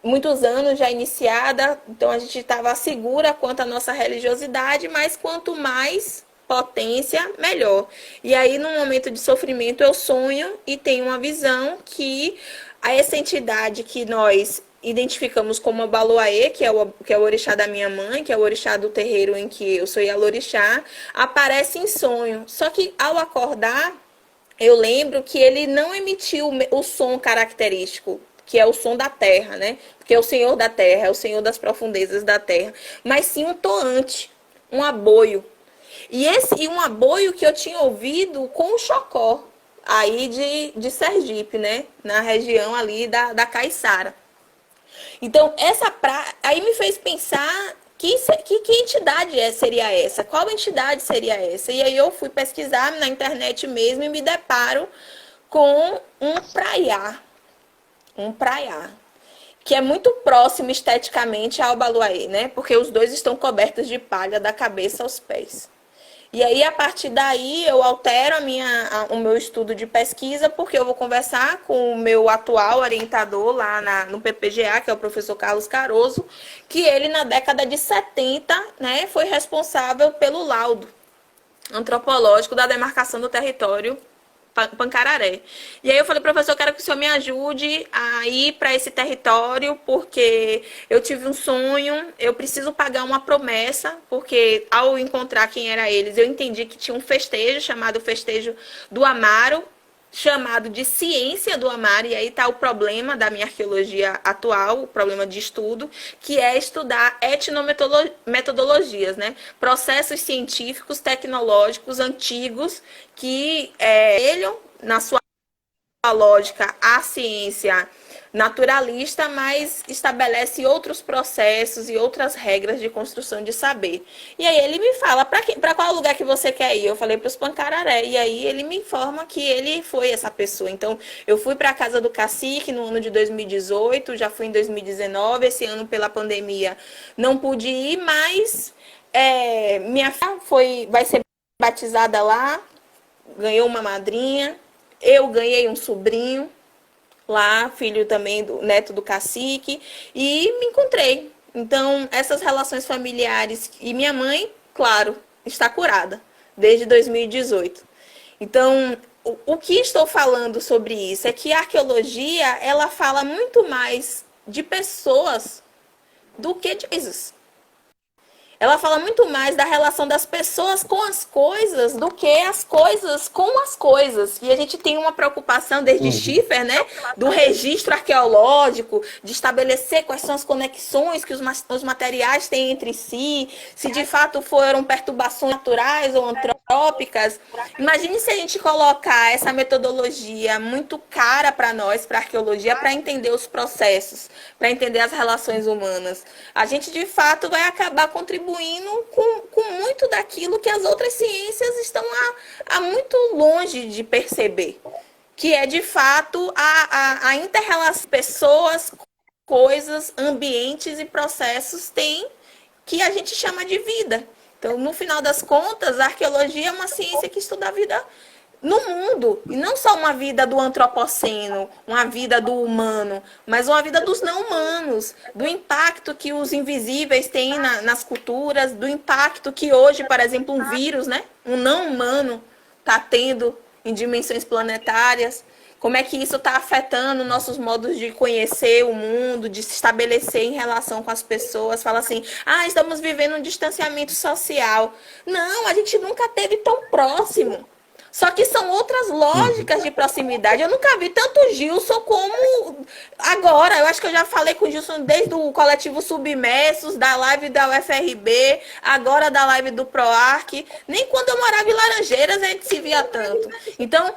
muitos anos já iniciada, então a gente estava segura quanto à nossa religiosidade, mas quanto mais potência, melhor. E aí, num momento de sofrimento, eu sonho e tenho uma visão que essa entidade que nós identificamos como a Baloaê, que é o orixá da minha mãe, que é o orixá do terreiro em que eu sou Yalorixá, aparece em sonho. Só que ao acordar, eu lembro que ele não emitiu o som característico, que é o som da terra, né? Porque é o Senhor da terra, é o Senhor das profundezas da terra, mas sim um toante, um aboio. E um aboio que eu tinha ouvido com o Chocó, aí de Sergipe, né? Na região ali da Caiçara. Então, aí me fez pensar que entidade seria essa? Qual entidade seria essa? E aí eu fui pesquisar na internet mesmo e me deparo com um praiá. Um praiá. Que é muito próximo esteticamente ao Baluaê, né? Porque os dois estão cobertos de palha da cabeça aos pés. E aí, a partir daí, eu altero o meu estudo de pesquisa, porque eu vou conversar com o meu atual orientador lá no PPGA, que é o professor Carlos Caroso, que ele, na década de 70, né, foi responsável pelo laudo antropológico da demarcação do território Pancararé. E aí eu falei, professor, eu quero que o senhor me ajude a ir para esse território, porque eu tive um sonho, eu preciso pagar uma promessa, porque ao encontrar quem era eles, eu entendi que tinha um festejo chamado Festejo do Amaro, chamado de Ciência do Amaro, e aí está o problema da minha arqueologia atual, o problema de estudo, que é estudar etnometodologias, né? Processos científicos, tecnológicos, antigos, que elham na sua lógica a ciência naturalista, mas estabelece outros processos e outras regras de construção de saber. E aí ele me fala, para qual lugar que você quer ir? Eu falei para os Pancararé, e aí ele me informa que ele foi essa pessoa. Então, eu fui para a Casa do Cacique no ano de 2018, já fui em 2019, esse ano pela pandemia não pude ir, mas minha filha vai ser batizada lá, ganhou uma madrinha, eu ganhei um sobrinho lá, filho também do neto do cacique, e me encontrei. Então, essas relações familiares, e minha mãe, claro, está curada desde 2018. Então, o que estou falando sobre isso é que a arqueologia, ela fala muito mais de pessoas do que de coisas. Ela fala muito mais da relação das pessoas com as coisas do que as coisas com as coisas. E a gente tem uma preocupação desde Schiffer, né, do registro arqueológico, de estabelecer quais são as conexões que os materiais têm entre si, se de fato foram perturbações naturais ou antrópicas. Imagine se a gente colocar essa metodologia muito cara para nós, para a arqueologia, para entender os processos, para entender as relações humanas. A gente, de fato, vai acabar contribuindo com muito daquilo que as outras ciências estão há muito longe de perceber, que é, de fato, a inter-relação pessoas, coisas, ambientes e processos têm, que a gente chama de vida. Então, no final das contas, a arqueologia é uma ciência que estuda a vida no mundo, e não só uma vida do antropoceno, uma vida do humano, mas uma vida dos não humanos, do impacto que os invisíveis têm nas culturas, do impacto que hoje, por exemplo, um vírus, né, um não humano, está tendo em dimensões planetárias. Como é que isso está afetando nossos modos de conhecer o mundo, de se estabelecer em relação com as pessoas. Fala assim, estamos vivendo um distanciamento social. Não, a gente nunca teve tão próximo. Só que são outras lógicas de proximidade. Eu nunca vi tanto o Gilson como agora. Eu acho que eu já falei com o Gilson desde o coletivo Submersos, da live da UFRB, agora da live do PROARC. Nem quando eu morava em Laranjeiras a gente se via tanto. Então,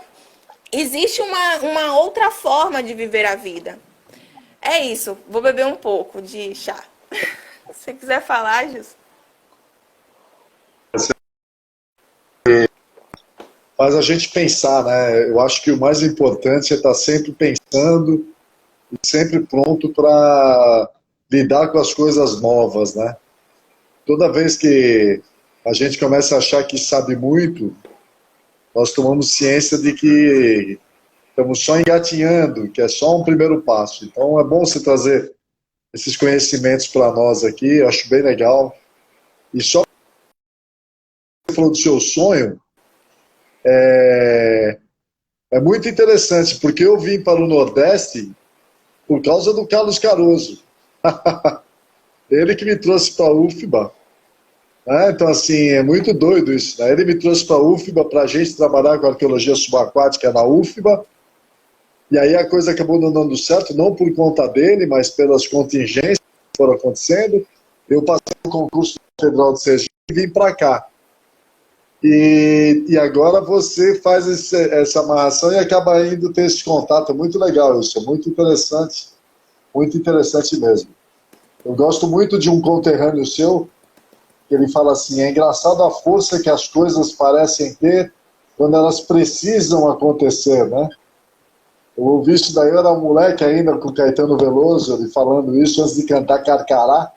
existe uma outra forma de viver a vida. É isso. Vou beber um pouco de chá. Se você quiser falar, Gilson. Faz a gente pensar, né? Eu acho que o mais importante é estar sempre pensando e sempre pronto para lidar com as coisas novas, né? Toda vez que a gente começa a achar que sabe muito, nós tomamos ciência de que estamos só engatinhando, que é só um primeiro passo. Então é bom você trazer esses conhecimentos para nós aqui, eu acho bem legal. E só você falou do seu sonho, é muito interessante, porque eu vim para o Nordeste por causa do Carlos Caruso. Ele que me trouxe para a UFBA. Então, assim, é muito doido isso, né? Ele me trouxe para a UFBA para a gente trabalhar com arqueologia subaquática na UFBA. E aí a coisa acabou não dando certo, não por conta dele, mas pelas contingências que foram acontecendo. Eu passei no concurso federal de Sergipe e vim para cá. E agora você faz essa amarração e acaba indo ter esse contato. É muito legal isso, é muito interessante mesmo. Eu gosto muito de um conterrâneo seu, que ele fala assim, é engraçado a força que as coisas parecem ter quando elas precisam acontecer, né? Eu ouvi isso daí, eu era um moleque ainda com Caetano Veloso, ele falando isso antes de cantar Carcará,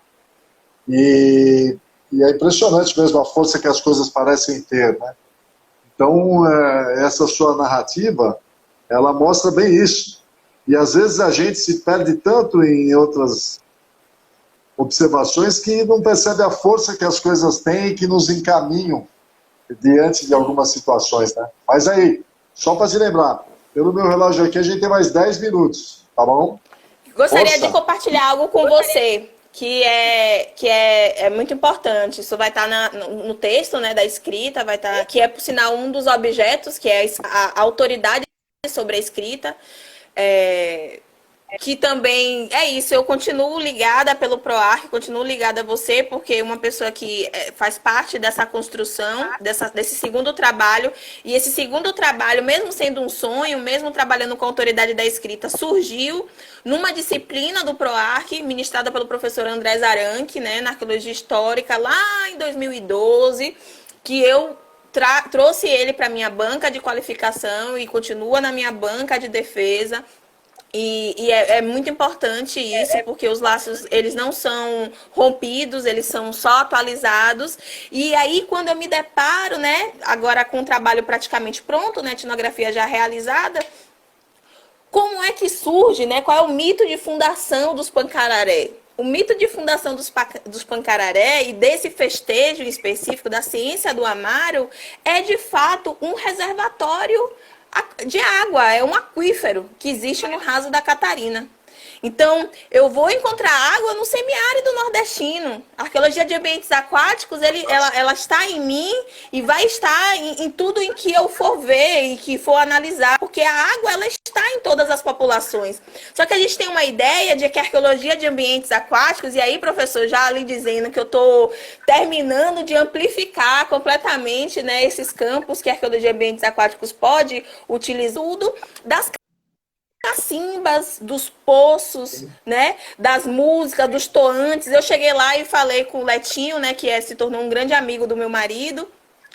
e é impressionante mesmo a força que as coisas parecem ter, né? Então, essa sua narrativa, ela mostra bem isso. E às vezes a gente se perde tanto em outras observações que não percebe a força que as coisas têm e que nos encaminham diante de algumas situações, né? Mas aí, Só para se lembrar, pelo meu relógio aqui, a gente tem mais 10 minutos, tá bom? Gostaria Força. de compartilhar algo com você, é muito importante. Isso vai estar no texto, né, da escrita, vai estar, que é, por sinal, um dos objetos, que é a autoridade sobre a escrita. Que também é isso, eu continuo ligada pelo PROARC, continuo ligada a você, porque uma pessoa que faz parte dessa construção, desse segundo trabalho, e esse segundo trabalho, mesmo sendo um sonho, mesmo trabalhando com a autoridade da escrita, surgiu numa disciplina do PROARC, ministrada pelo professor André Zaranchi, né, na arqueologia histórica, lá em 2012, que eu trouxe ele para minha banca de qualificação e continua na minha banca de defesa. E é muito importante isso, porque os laços, eles não são rompidos, eles são só atualizados. E aí, quando eu me deparo, né, agora com o trabalho praticamente pronto, né, etnografia já realizada, como é que surge, né, qual é o mito de fundação dos Pancararé? O mito de fundação dos Pancararé e desse festejo em específico da ciência do Amaro é, de fato, um reservatório de água, é um aquífero que existe no raso da Catarina. Então, eu vou encontrar água no semiárido nordestino. A arqueologia de ambientes aquáticos, ela está em mim e vai estar em tudo em que eu for ver e que for analisar, porque a água, ela está em todas as populações. Só que a gente tem uma ideia de que a arqueologia de ambientes aquáticos, e aí, professor, já ali dizendo que eu estou terminando de amplificar completamente, né, esses campos que a arqueologia de ambientes aquáticos pode utilizar, tudo das cacimbas, dos poços, né, das músicas, dos toantes. Eu cheguei lá e falei com o Letinho, né, que se tornou um grande amigo do meu marido,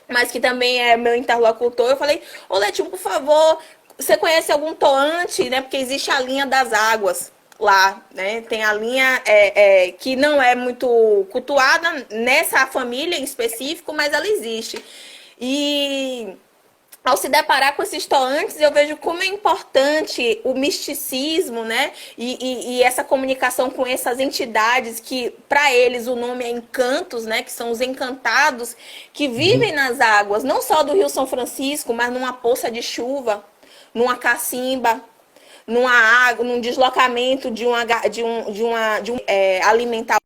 mas que também é meu interlocutor. Eu falei: ô Letinho, por favor, você conhece algum toante, né, porque existe a linha das águas lá, né, tem a linha que não é muito cultuada nessa família em específico, mas ela existe. E ao se deparar com esses toantes, eu vejo como é importante o misticismo, né? E essa comunicação com essas entidades que, para eles, o nome é encantos, né? Que são os encantados que vivem nas águas, não só do Rio São Francisco, mas numa poça de chuva, numa cacimba, numa água, num deslocamento de alimentar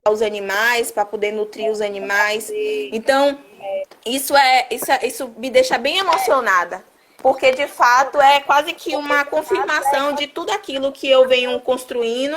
os animais, para poder nutrir os animais. Então, isso me deixa bem emocionada, porque de fato é quase que uma confirmação de tudo aquilo que eu venho construindo.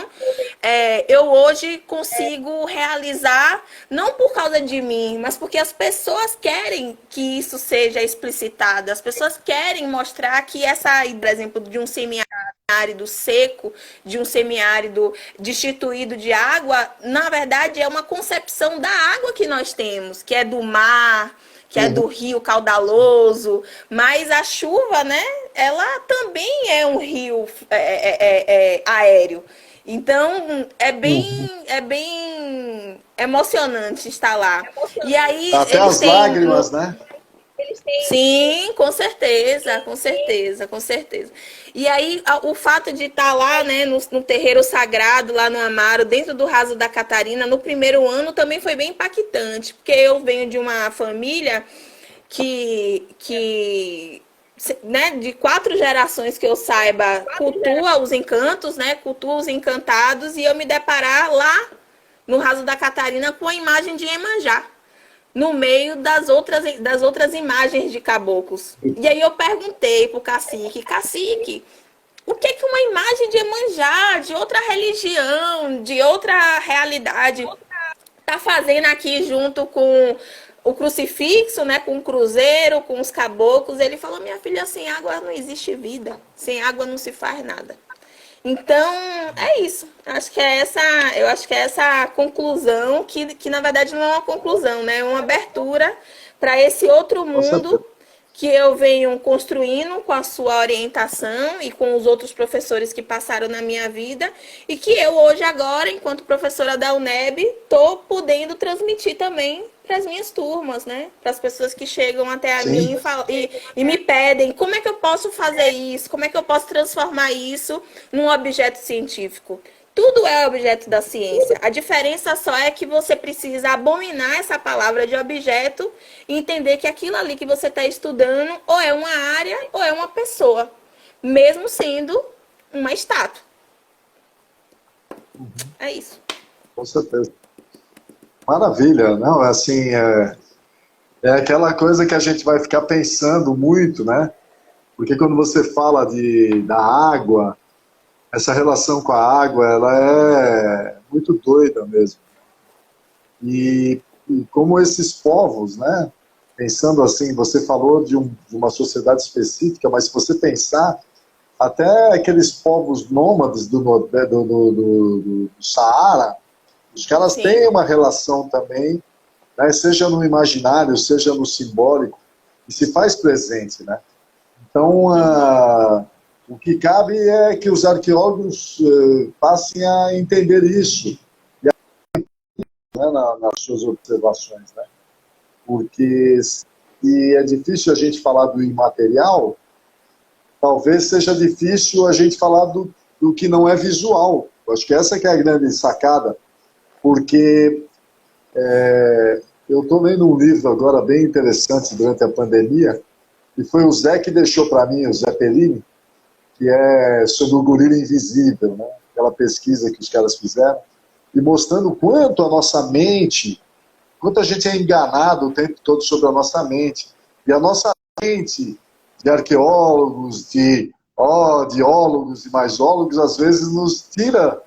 Eu hoje consigo realizar, não por causa de mim, mas porque as pessoas querem que isso seja explicitado, as pessoas querem mostrar que essa, por exemplo, de um semiárido seco, de um semiárido destituído de água, na verdade é uma concepção da água que nós temos, que é do mar, que é do rio caudaloso, mas a chuva, né, ela também é um rio aéreo. Então, é bem emocionante estar lá. E aí, até as lágrimas, né? Sim, com certeza, com certeza, com certeza. E aí, o fato de estar lá, né, no terreiro sagrado, lá no Amaro, dentro do raso da Catarina, no primeiro ano também foi bem impactante, porque eu venho de uma família que né, de 4 gerações que eu saiba, cultua os encantos, né, cultua os encantados, e eu me deparar lá no raso da Catarina com a imagem de Iemanjá, no meio das outras imagens de caboclos. E aí eu perguntei pro cacique, o que uma imagem de Iemanjá, de outra religião, de outra realidade, tá fazendo aqui junto com o crucifixo, né, com o cruzeiro, com os caboclos? Ele falou: minha filha, sem água não existe vida, sem água não se faz nada. Então, é isso. Eu acho que é essa conclusão, que na verdade não é uma conclusão, né? É uma abertura para esse outro mundo que eu venho construindo com a sua orientação e com os outros professores que passaram na minha vida, e que eu hoje, agora, enquanto professora da UNEB, estou podendo transmitir também para as minhas turmas, né? Para as pessoas que chegam até a mim e me pedem: como é que eu posso fazer isso? Como é que eu posso transformar isso num objeto científico? Tudo é objeto da ciência. A diferença só é que você precisa abominar essa palavra de objeto e entender que aquilo ali que você está estudando ou é uma área ou é uma pessoa, mesmo sendo uma estátua. É isso. Com certeza. Maravilha, não, assim, é aquela coisa que a gente vai ficar pensando muito, né? Porque quando você fala da água, essa relação com a água, ela é muito doida mesmo. E como esses povos, né? Pensando assim, você falou de uma sociedade específica, mas se você pensar, até aqueles povos nômades do Saara, os caras Sim. têm uma relação também, né? Seja no imaginário, seja no simbólico, e se faz presente, né? Então, o que cabe é que os arqueólogos passem a entender isso, né, nas suas observações, né? Porque se é difícil a gente falar do imaterial, talvez seja difícil a gente falar do que não é visual. Eu acho que essa que é a grande sacada, porque eu estou lendo um livro agora bem interessante durante a pandemia, e foi o Zé que deixou para mim, o Zé Pellini, que é sobre o gorila invisível, né? Aquela pesquisa que os caras fizeram, e mostrando o quanto a nossa mente, quanto a gente é enganado o tempo todo sobre a nossa mente. E a nossa mente de arqueólogos, de ólogos e mais ólogos, às vezes nos tira,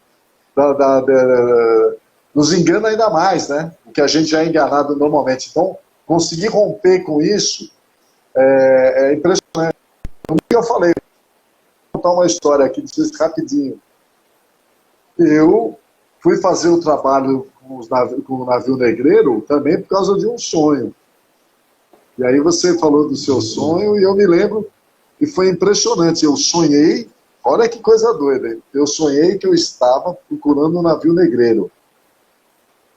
nos engana ainda mais, né? O que a gente já é enganado normalmente. Então, conseguir romper com isso é impressionante. Como eu falei, vou contar uma história aqui de vocês rapidinho. Eu fui fazer o trabalho com o navio negreiro também por causa de um sonho. E aí você falou do seu sonho e eu me lembro e foi impressionante. Eu sonhei, olha que coisa doida, hein? Eu sonhei que eu estava procurando um navio negreiro.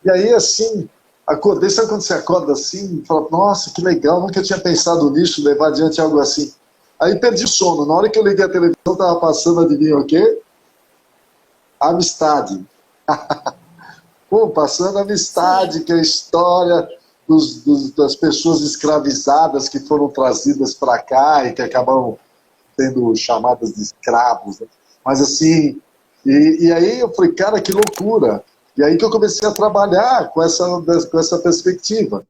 E aí, assim, acordei, sabe quando você acorda assim, fala, nossa, que legal, nunca tinha pensado nisso, levar adiante algo assim. Aí perdi o sono. Na hora que eu liguei a televisão, estava passando, adivinha o quê? Amistade. Pô, passando Amistade, que é a história das pessoas escravizadas que foram trazidas para cá e que acabam sendo chamadas de escravos. Né? Mas assim, e aí eu falei, cara, que loucura. E aí que eu comecei a trabalhar com essa perspectiva.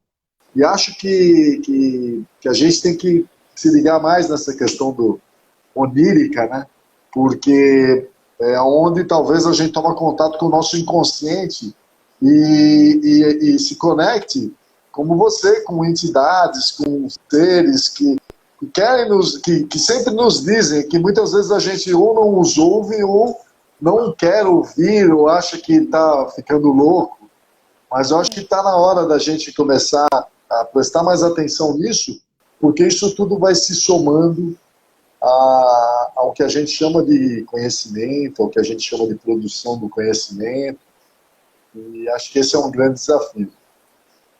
E acho que a gente tem que se ligar mais nessa questão do onírica, né? Porque é onde talvez a gente toma contato com o nosso inconsciente e se conecte, como você, com entidades, com seres que querem que sempre nos dizem que muitas vezes a gente ou não os ouve ou não quer ouvir ou acha que está ficando louco. Mas eu acho que está na hora da gente começar a prestar mais atenção nisso, porque isso tudo vai se somando ao que a gente chama de conhecimento, ao que a gente chama de produção do conhecimento. E acho que esse é um grande desafio.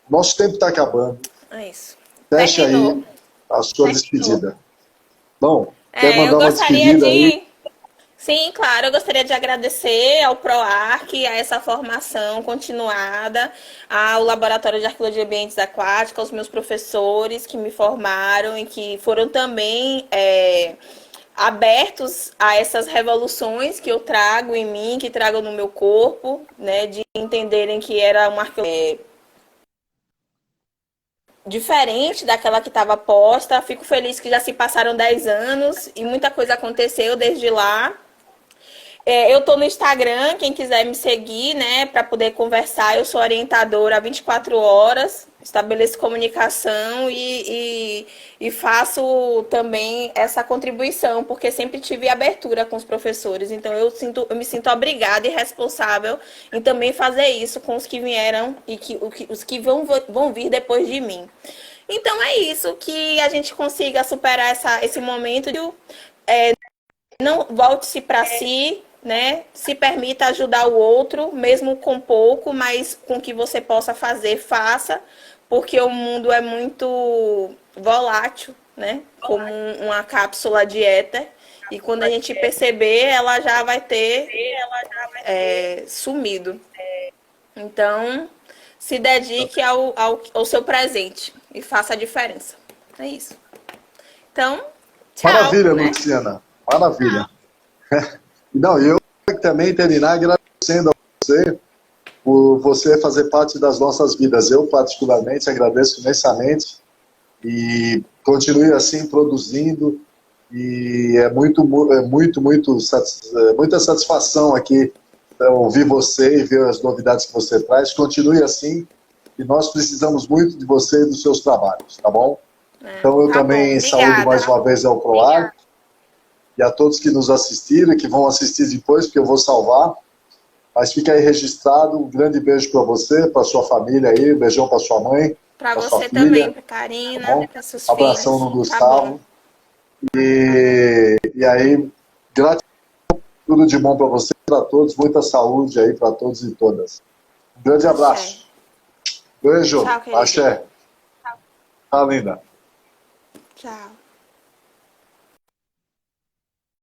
Nosso tempo está acabando. É isso. Fecha Terminou. aí a sua despedida. Bom, quer Eu mandar uma gostaria despedida aí? Sim, claro, eu gostaria de agradecer ao PROARC, a essa formação continuada, ao Laboratório de Arqueologia e Ambientes Aquáticos, aos meus professores que me formaram e que foram também abertos a essas revoluções que eu trago em mim, que trago no meu corpo, né, de entenderem que era uma arqueologia diferente daquela que estava posta. Fico feliz que já se passaram 10 anos e muita coisa aconteceu desde lá. Eu estou no Instagram, quem quiser me seguir, né, para poder conversar. Eu sou orientadora há 24 horas, estabeleço comunicação e faço também essa contribuição, porque sempre tive abertura com os professores. Então, eu me sinto obrigada e responsável em também fazer isso com os que vieram e os que vão vir depois de mim. Então, é isso, que a gente consiga superar esse momento de não volte-se para si, né? Se permita ajudar o outro, mesmo com pouco, mas com o que você possa fazer, faça, porque o mundo é muito volátil, né? Como uma cápsula de éter. E quando a gente perceber, ela já vai ter sumido. Então, se dedique ao seu presente e faça a diferença. É isso. Então, tchau. Maravilha, né? Luciana. Maravilha. Não, eu também terminar agradecendo a você por você fazer parte das nossas vidas. Eu, particularmente, agradeço imensamente e continue assim produzindo. E muita satisfação aqui ouvir você e ver as novidades que você traz. Continue assim e nós precisamos muito de você e dos seus trabalhos, tá bom? Então eu Tá também bom, saúdo obrigada. mais uma vez ao Proar e a todos que nos assistiram e que vão assistir depois, porque eu vou salvar. Mas fica aí registrado. Um grande beijo para você, para sua família aí, um beijão para sua mãe, Para para sua você filha, também, para tá Karina, bom? para seus Abração filhos. no Tá bom. Gustavo. E aí, gratidão, tudo de bom para você, para todos, muita saúde aí para todos e todas. Um grande abraço. Beijo. Tchau, querido. Axé. Tá linda. Tchau.